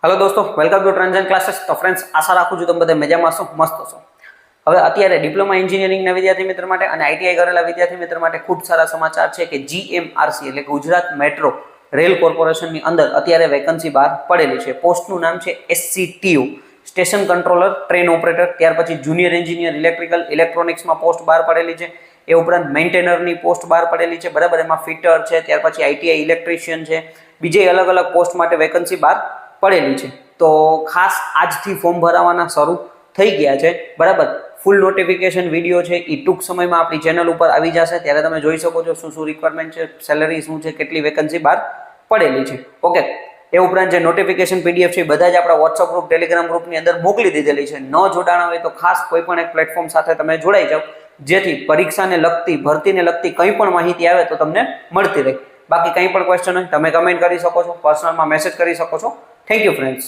Hello दोस्तों, welcome to ट्रांजन classes. तो friends, आशा राखું છું તમે બધા મજામાં છો, મસ્ત છો। હવે અત્યારે ડિપ્લોમા એન્જિનિયરિંગના વિદ્યાર્થી મિત્ર માટે અને આઈટીઆઈ કરેલા વિદ્યાર્થી મિત્ર માટે ખૂબ સારા સમાચાર છે કે જીએમઆરસી એટલે ગુજરાત મેટ્રો રેલ કોર્પોરેશનની અંદર અત્યારે વેકન્સી બહાર પડેલી છે। પોસ્ટનું નામ છે એસસીટીયુ, સ્ટેશન કંટ્રોલર, ટ્રેન ઓપરેટર। ત્યાર પછી જુનિયર એન્જિનિયર ઇલેક્ટ્રિકલ ઇલેક્ટ્રોનિક્સમાં પોસ્ટ બહાર પડેલી છે। એ ઉપરાંત મેન્ટેનરની પોસ્ટ બહાર પડેલી છે, બરાબર। એમાં ફિટર છે, ત્યાર પછી આઈટીઆઈ ઇલેક્ટ્રિશિયન છે, બીજે અલગ અલગ પોસ્ટ માટે વેકન્સી બહાર પડેલી છે। તો ખાસ આજથી ફોર્મ ભરાવાના શરૂ થઈ ગયા છે, બરાબર। ફૂલ નોટિફિકેશન વિડીયો છે એ ટૂંક સમયમાં આપણી ચેનલ ઉપર આવી જશે, ત્યારે તમે જોઈ શકો છો શું શું રિક્વાયરમેન્ટ છે, સેલરી શું છે, કેટલી વેકન્સી બહાર પડેલી છે, ઓકે। એ ઉપરાંત જે નોટિફિકેશન પીડીએફ છે એ બધા જ આપણા વોટ્સઅપ ગ્રુપ, ટેલિગ્રામ ગ્રુપની અંદર મોકલી દીધેલી છે। ન જોડાણા હોય તો ખાસ કોઈ પણ એક પ્લેટફોર્મ સાથે તમે જોડાઈ જાઓ, જેથી પરીક્ષાને લગતી, ભરતીને લગતી કંઈ પણ માહિતી આવે તો તમને મળતી રહે। બાકી કંઈ પણ ક્વેશ્ચન હોય તમે કમેન્ટ કરી શકો છો, પર્સનલમાં મેસેજ કરી શકો છો। Thank you friends.